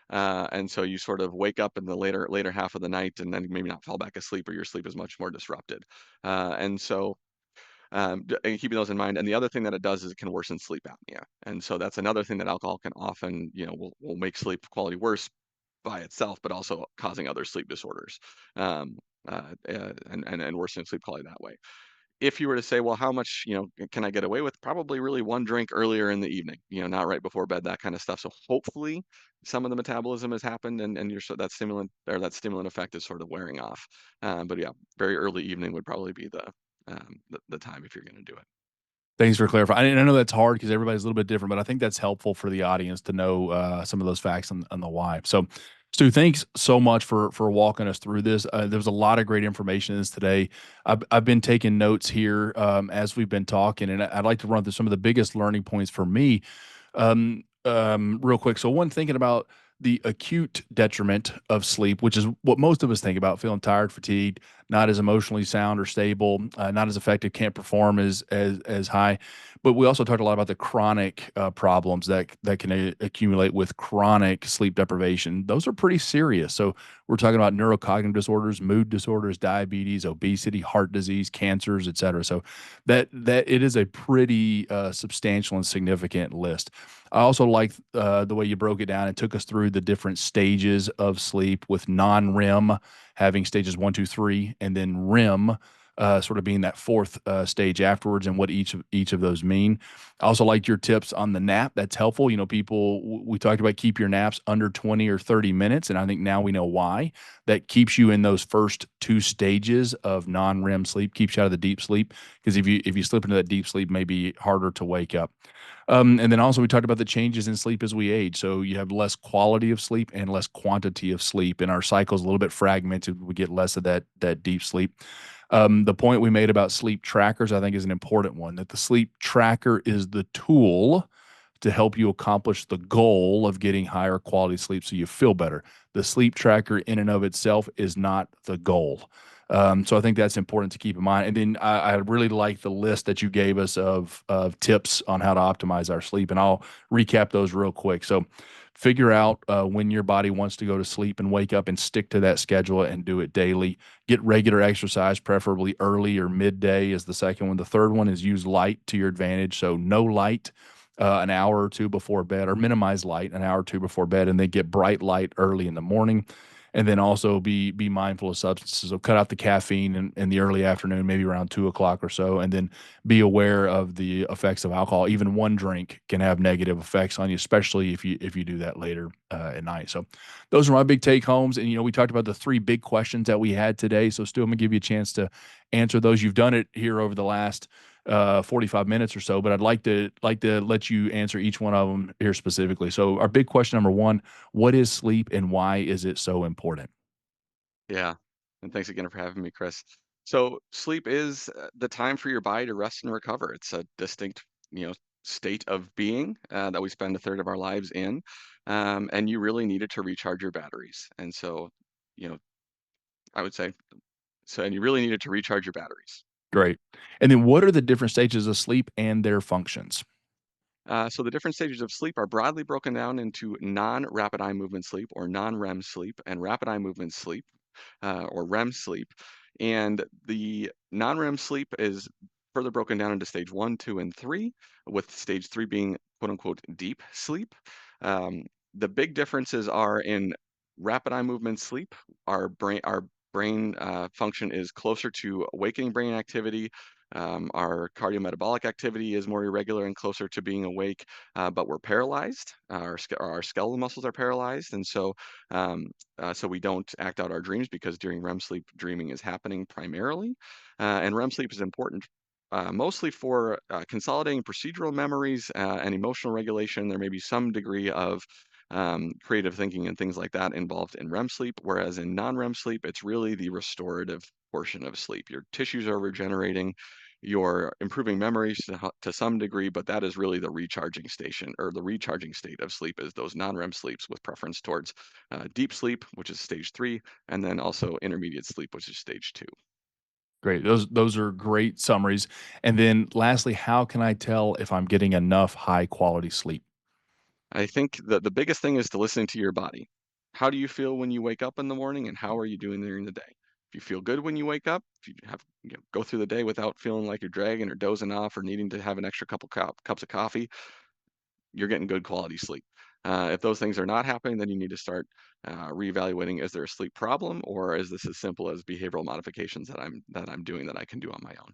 And so you sort of wake up in the later half of the night, and then maybe not fall back asleep, or your sleep is much more disrupted. And so and keeping those in mind. And the other thing that it does is it can worsen sleep apnea. And so that's another thing that alcohol can often, will make sleep quality worse by itself, but also causing other sleep disorders, and worsening sleep quality that way. If you were to say, well, how much, can I get away with? Probably really one drink earlier in the evening, not right before bed, that kind of stuff. So hopefully some of the metabolism has happened and you're so that stimulant effect is sort of wearing off. But yeah, very early evening would probably be the time if you're going to do it. Thanks for clarifying. I know that's hard because everybody's a little bit different, but I think that's helpful for the audience to know some of those facts on the why. So, Stu, thanks so much for walking us through this. There was a lot of great information in this today. I've been taking notes here as we've been talking, and I'd like to run through some of the biggest learning points for me real quick. So, one, thinking about the acute detriment of sleep, which is what most of us think about, feeling tired, fatigued, not as emotionally sound or stable, not as effective, can't perform as high. But we also talked a lot about the chronic problems that can accumulate with chronic sleep deprivation. Those are pretty serious. So we're talking about neurocognitive disorders, mood disorders, diabetes, obesity, heart disease, cancers, et cetera. So that it is a pretty substantial and significant list. I also like the way you broke it down and took us through the different stages of sleep, with non-REM having stages one, two, three, and then REM sort of being that fourth stage afterwards, and what each of those mean. I also liked your tips on the nap. That's helpful. We talked about keep your naps under 20 or 30 minutes, and I think now we know why. That keeps you in those first two stages of non-REM sleep, keeps you out of the deep sleep, because if you slip into that deep sleep, it may be harder to wake up. And then also we talked about the changes in sleep as we age. So you have less quality of sleep and less quantity of sleep, and our cycle's a little bit fragmented. We get less of that deep sleep. The point we made about sleep trackers, I think, is an important one. That the sleep tracker is the tool to help you accomplish the goal of getting higher quality sleep so you feel better. The sleep tracker in and of itself is not the goal. So I think that's important to keep in mind. And then I really like the list that you gave us of tips on how to optimize our sleep, and I'll recap those real quick. So figure out when your body wants to go to sleep and wake up, and stick to that schedule and do it daily. Get regular exercise, preferably early or midday is the second one. The third one is use light to your advantage. So no light an hour or two before bed, or minimize light an hour or two before bed, and then get bright light early in the morning. And then also be mindful of substances. So cut out the caffeine in the early afternoon, maybe around 2 o'clock or so, and then be aware of the effects of alcohol. Even one drink can have negative effects on you, especially if you do that later at night. So those are my big take homes. And we talked about the three big questions that we had today. So Stu, I'm gonna give you a chance to answer those. You've done it here over the last 45 minutes or so, but I'd like to let you answer each one of them here specifically. So our big question number one: what is sleep, and why is it so important? Yeah. And thanks again for having me, Chris. So sleep is the time for your body to rest and recover. It's a distinct, state of being that we spend a third of our lives in. And you really need it to recharge your batteries. And so, you know, I would say, and you really need it to recharge your batteries. Great. And then what are the different stages of sleep and their functions? So the different stages of sleep are broadly broken down into non-rapid eye movement sleep, or non-REM sleep, and rapid eye movement sleep, or REM sleep. And the non-REM sleep is further broken down into stage one, two, and three, with stage three being quote unquote deep sleep. The big differences are in rapid eye movement sleep. Our brain function is closer to awakening brain activity. Our cardiometabolic activity is more irregular and closer to being awake, but we're paralyzed. Our skeletal muscles are paralyzed, and so we don't act out our dreams, because during REM sleep, dreaming is happening primarily. And REM sleep is important mostly for consolidating procedural memories and emotional regulation. There may be some degree of creative thinking and things like that involved in REM sleep, whereas in non-REM sleep, it's really the restorative portion of sleep. Your tissues are regenerating, You're improving memory to some degree, but that is really the recharging station, or the recharging state of sleep, is those non-REM sleeps with preference towards deep sleep, which is stage 3, and then also intermediate sleep, which is stage 2. Great. Those are great summaries. And then lastly, how can I tell if I'm getting enough high quality sleep? I think the biggest thing is to listen to your body. How do you feel when you wake up in the morning, and how are you doing during the day? If you feel good when you wake up, if you have go through the day without feeling like you're dragging or dozing off or needing to have an extra couple cups of coffee, you're getting good quality sleep. If those things are not happening, then you need to start reevaluating: is there a sleep problem, or is this as simple as behavioral modifications that I'm doing that I can do on my own?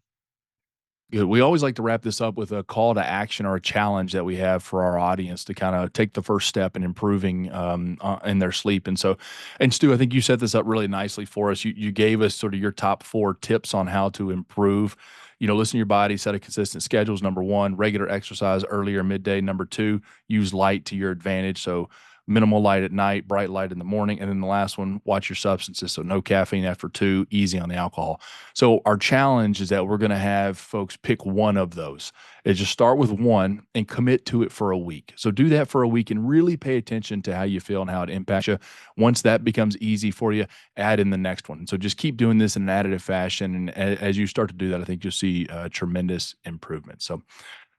Good. We always like to wrap this up with a call to action or a challenge that we have for our audience to kind of take the first step in improving in their sleep. And Stu, I think you set this up really nicely for us. You gave us sort of your top 4 tips on how to improve. Listen to your body, set a consistent schedules. Number one, regular exercise earlier midday. Number two, use light to your advantage. So minimal light at night, bright light in the morning. And then the last one, watch your substances. So no caffeine after 2, easy on the alcohol. So our challenge is that we're going to have folks pick one of those. Is just start with one and commit to it for a week. So do that for a week and really pay attention to how you feel and how it impacts you. Once that becomes easy for you, add in the next one. So just keep doing this in an additive fashion. And as you start to do that, I think you'll see tremendous improvement. So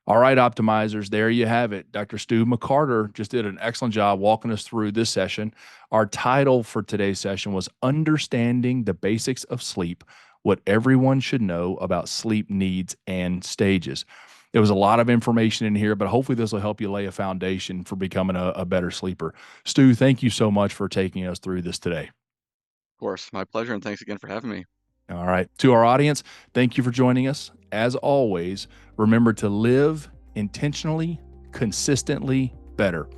all right, optimizers, there you have it. Dr. Stu McCarter just did an excellent job walking us through this session. Our title for today's session was Understanding the Basics of Sleep, What Everyone Should Know About Sleep Needs and Stages. There was a lot of information in here, but hopefully this will help you lay a foundation for becoming a better sleeper. Stu, thank you so much for taking us through this today. Of course, my pleasure, and thanks again for having me. All right. To our audience, thank you for joining us. As always, remember to live intentionally, consistently better.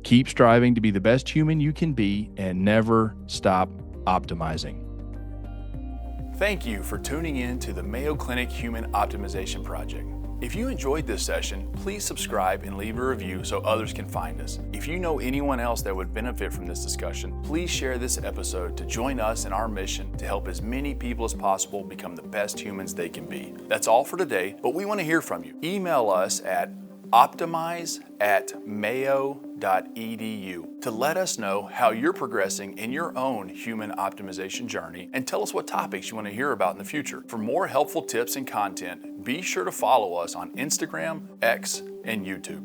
Keep striving to be the best human you can be and never stop optimizing. Thank you for tuning in to the Mayo Clinic Human Optimization Project. If you enjoyed this session, please subscribe and leave a review so others can find us. If you know anyone else that would benefit from this discussion, please share this episode to join us in our mission to help as many people as possible become the best humans they can be. That's all for today, but we want to hear from you. Email us at optimize@mayo.edu to let us know how you're progressing in your own human optimization journey, and tell us what topics you want to hear about in the future. For more helpful tips and content, be sure to follow us on Instagram, X, and YouTube.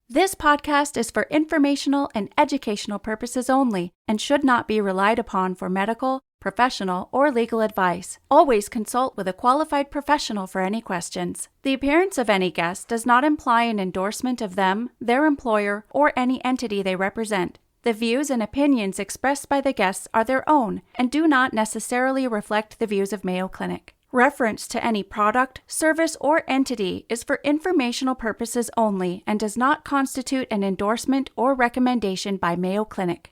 This podcast is for informational and educational purposes only and should not be relied upon for medical, professional, or legal advice. Always consult with a qualified professional for any questions. The appearance of any guest does not imply an endorsement of them, their employer, or any entity they represent. The views and opinions expressed by the guests are their own and do not necessarily reflect the views of Mayo Clinic. Reference to any product, service, or entity is for informational purposes only and does not constitute an endorsement or recommendation by Mayo Clinic.